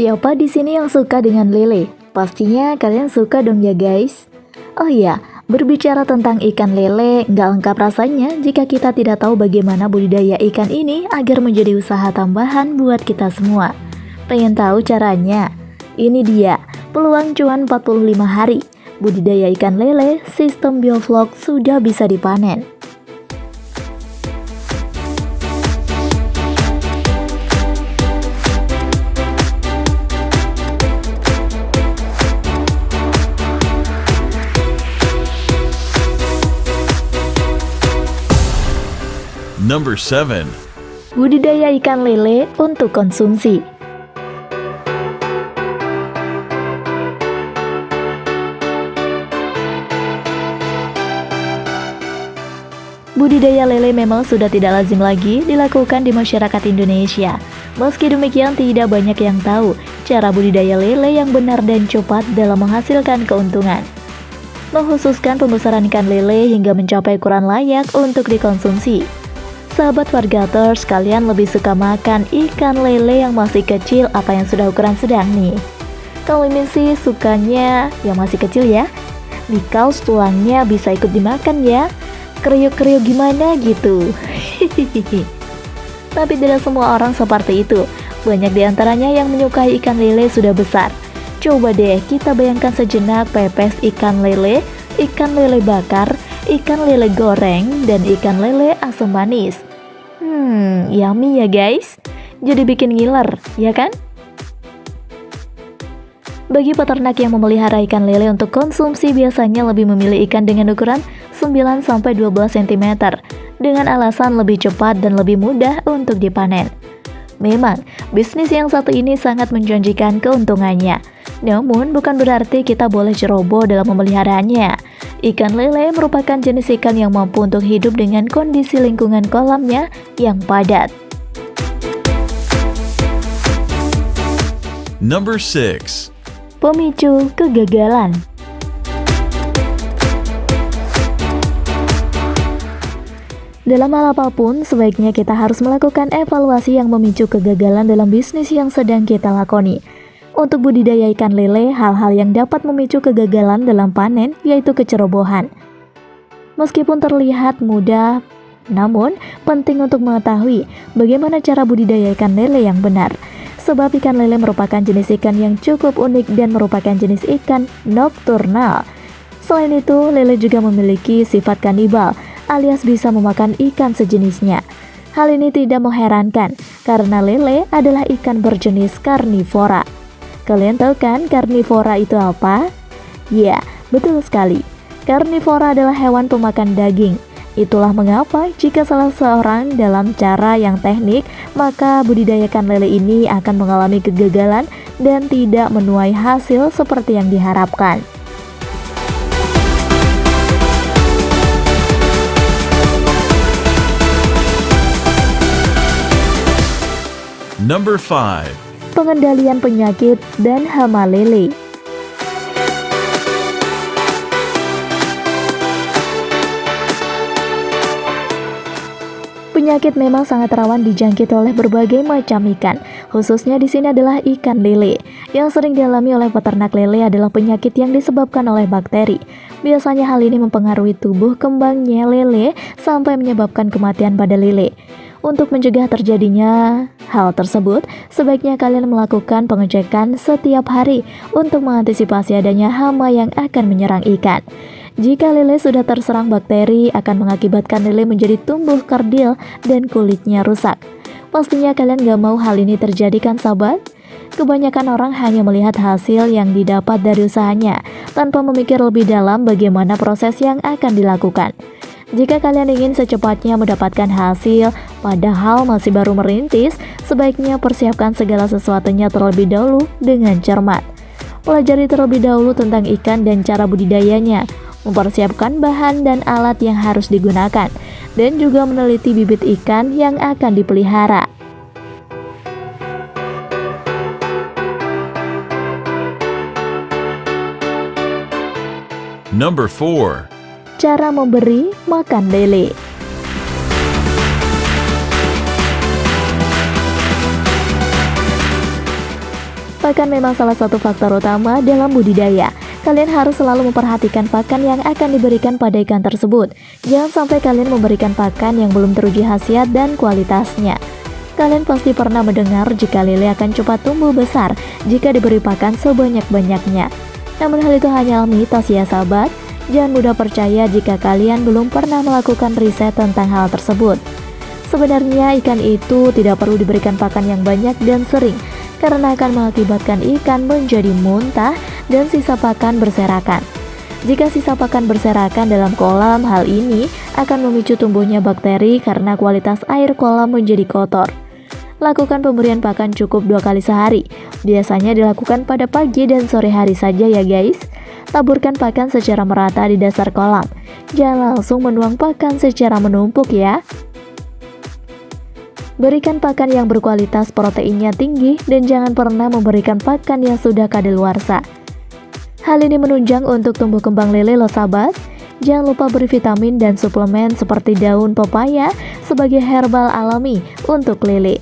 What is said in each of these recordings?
Siapa di sini yang suka dengan lele? Pastinya kalian suka dong ya guys. Oh iya, berbicara tentang ikan lele, nggak lengkap rasanya jika kita tidak tahu bagaimana budidaya ikan ini agar menjadi usaha tambahan buat kita semua. Pengen tahu caranya? Ini dia, peluang cuan 45 hari. Budidaya ikan lele, sistem bioflok sudah bisa dipanen. Number 7. Budidaya ikan lele untuk konsumsi. Budidaya lele memang sudah tidak lazim lagi dilakukan di masyarakat Indonesia. Meski demikian, tidak banyak yang tahu cara budidaya lele yang benar dan cepat dalam menghasilkan keuntungan. Mengkhususkan pembesaran ikan lele hingga mencapai ukuran layak untuk dikonsumsi. Sahabat Wargaters, kalian lebih suka makan ikan lele yang masih kecil apa yang sudah ukuran sedang nih? Kalau ini sih sukanya yang masih kecil ya, because tulangnya bisa ikut dimakan ya. Kriuk-kriuk gimana gitu. Tapi tidak semua orang seperti itu. Banyak diantaranya yang menyukai ikan lele sudah besar. Coba deh kita bayangkan sejenak pepes ikan lele bakar, ikan lele goreng, dan ikan lele asam manis. Yummy ya guys. Jadi bikin ngiler, ya kan? Bagi peternak yang memelihara ikan lele untuk konsumsi biasanya lebih memilih ikan dengan ukuran 9-12 cm dengan alasan lebih cepat dan lebih mudah untuk dipanen. Memang, bisnis yang satu ini sangat menjanjikan keuntungannya. Namun, bukan berarti kita boleh ceroboh dalam memeliharanya. Ikan lele merupakan jenis ikan yang mampu untuk hidup dengan kondisi lingkungan kolamnya yang padat. Number 6. Pemicu kegagalan. Dalam hal apapun, sebaiknya kita harus melakukan evaluasi yang memicu kegagalan dalam bisnis yang sedang kita lakoni. Untuk budidaya ikan lele, hal-hal yang dapat memicu kegagalan dalam panen yaitu kecerobohan. Meskipun terlihat mudah, namun penting untuk mengetahui bagaimana cara budidaya ikan lele yang benar. Sebab ikan lele merupakan jenis ikan yang cukup unik dan merupakan jenis ikan nokturnal. Selain itu, lele juga memiliki sifat kanibal, alias bisa memakan ikan sejenisnya. Hal ini tidak mengherankan, karena lele adalah ikan berjenis karnivora. Kalian tahu kan karnivora itu apa? Ya, betul sekali. Karnivora adalah hewan pemakan daging. Itulah mengapa jika salah seorang dalam cara yang teknik, maka budidayakan lele ini akan mengalami kegagalan dan tidak menuai hasil seperti yang diharapkan. Number 5. Pengendalian penyakit dan hama lele. Penyakit memang sangat rawan dijangkit oleh berbagai macam ikan, khususnya di sini adalah ikan lele. Yang sering dialami oleh peternak lele adalah penyakit yang disebabkan oleh bakteri. Biasanya hal ini mempengaruhi tubuh kembangnya lele sampai menyebabkan kematian pada lele. Untuk mencegah terjadinya hal tersebut, sebaiknya kalian melakukan pengecekan setiap hari untuk mengantisipasi adanya hama yang akan menyerang ikan. Jika lele sudah terserang bakteri, akan mengakibatkan lele menjadi tumbuh kerdil dan kulitnya rusak. Pastinya kalian gak mau hal ini terjadi kan sahabat? Kebanyakan orang hanya melihat hasil yang didapat dari usahanya, tanpa memikir lebih dalam bagaimana proses yang akan dilakukan. Jika kalian ingin secepatnya mendapatkan hasil, padahal masih baru merintis, sebaiknya persiapkan segala sesuatunya terlebih dahulu dengan cermat. Pelajari terlebih dahulu tentang ikan dan cara budidayanya, mempersiapkan bahan dan alat yang harus digunakan, dan juga meneliti bibit ikan yang akan dipelihara. Number 4. Cara memberi makan lele. Pakan memang salah satu faktor utama dalam budidaya. Kalian harus selalu memperhatikan pakan yang akan diberikan pada ikan tersebut. Jangan sampai kalian memberikan pakan yang belum teruji khasiat dan kualitasnya. Kalian pasti pernah mendengar jika lele akan cepat tumbuh besar jika diberi pakan sebanyak-banyaknya. Namun hal itu hanyalah mitos ya sahabat. Jangan mudah percaya jika kalian belum pernah melakukan riset tentang hal tersebut. Sebenarnya ikan itu tidak perlu diberikan pakan yang banyak dan sering, karena akan mengakibatkan ikan menjadi muntah dan sisa pakan berserakan. Jika sisa pakan berserakan dalam kolam, hal ini akan memicu tumbuhnya bakteri karena kualitas air kolam menjadi kotor. Lakukan pemberian pakan cukup 2 kali sehari. Biasanya dilakukan pada pagi dan sore hari saja ya guys. Taburkan pakan secara merata di dasar kolam. Jangan langsung menuang pakan secara menumpuk ya. Berikan pakan yang berkualitas, proteinnya tinggi, dan jangan pernah memberikan pakan yang sudah kadaluarsa. Hal ini menunjang untuk tumbuh kembang lele loh sahabat. Jangan lupa beri vitamin dan suplemen seperti daun pepaya sebagai herbal alami untuk lele.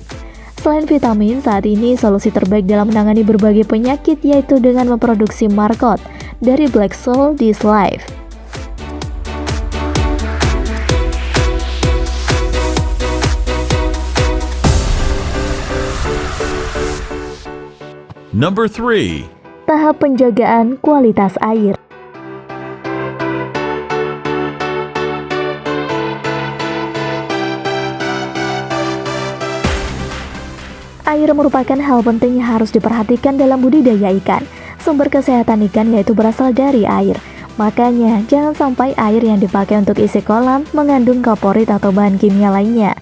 Selain vitamin, saat ini solusi terbaik dalam menangani berbagai penyakit yaitu dengan memproduksi markot dari Black Soul This Life. Number 3. Tahap penjagaan kualitas air. Air merupakan hal penting yang harus diperhatikan dalam budidaya ikan. Sumber kesehatan ikan yaitu berasal dari air. Makanya, jangan sampai air yang dipakai untuk isi kolam mengandung kaporit atau bahan kimia lainnya.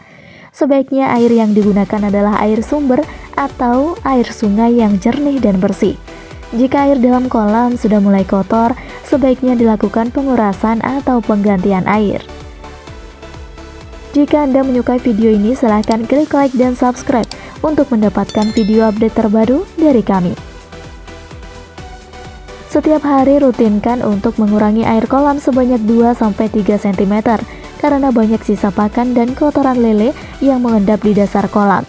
Sebaiknya air yang digunakan adalah air sumber atau air sungai yang jernih dan bersih. Jika air dalam kolam sudah mulai kotor, sebaiknya dilakukan pengurasan atau penggantian air. Jika Anda menyukai video ini, silahkan klik like dan subscribe untuk mendapatkan video update terbaru dari kami. Setiap hari rutinkan untuk mengurangi air kolam sebanyak 2-3 cm karena banyak sisa pakan dan kotoran lele yang mengendap di dasar kolam.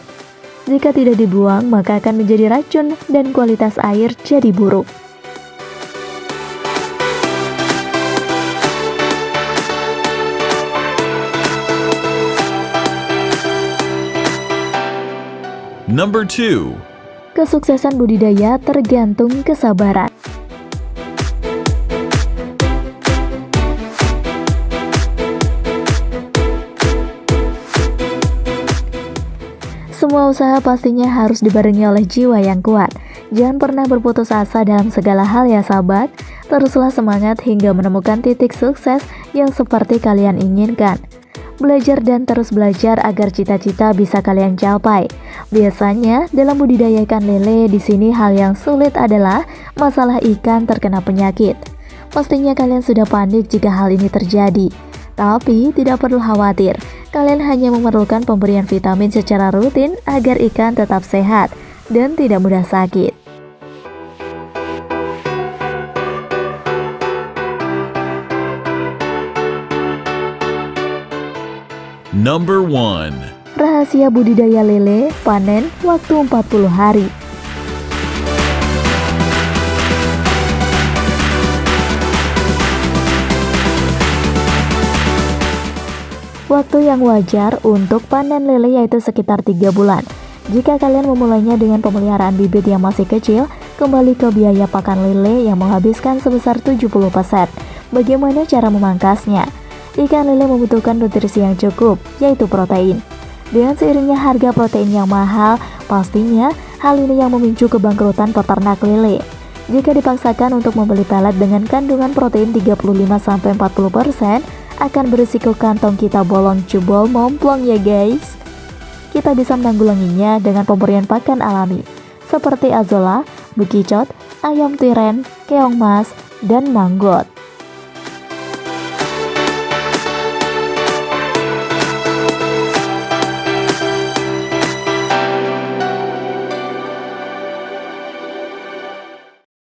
Jika tidak dibuang, maka akan menjadi racun dan kualitas air jadi buruk. Number 2. Kesuksesan budidaya tergantung kesabaran. Semua usaha pastinya harus dibarengi oleh jiwa yang kuat. Jangan pernah berputus asa dalam segala hal ya sahabat. Teruslah semangat hingga menemukan titik sukses yang seperti kalian inginkan. Belajar dan terus belajar agar cita-cita bisa kalian capai. Biasanya dalam budidaya ikan lele di sini hal yang sulit adalah masalah ikan terkena penyakit. Pastinya kalian sudah panik jika hal ini terjadi. Tapi tidak perlu khawatir. Kalian hanya memerlukan pemberian vitamin secara rutin agar ikan tetap sehat dan tidak mudah sakit. Number 1. Rahasia budidaya lele, panen waktu 40 hari. Waktu yang wajar untuk panen lele yaitu sekitar 3 bulan. Jika kalian memulainya dengan pemeliharaan bibit yang masih kecil, kembali ke biaya pakan lele yang menghabiskan sebesar 70%. Bagaimana cara memangkasnya? Ikan lele membutuhkan nutrisi yang cukup, yaitu protein. Dengan seiringnya harga protein yang mahal, pastinya hal ini yang memicu kebangkrutan peternak lele. Jika dipaksakan untuk membeli pelet dengan kandungan protein 35-40%, akan berisiko kantong kita bolong jebol momplong ya guys. Kita bisa menanggulanginya dengan pemberian pakan alami seperti azolla, bekicot, ayam tiren, keong mas, dan manggot.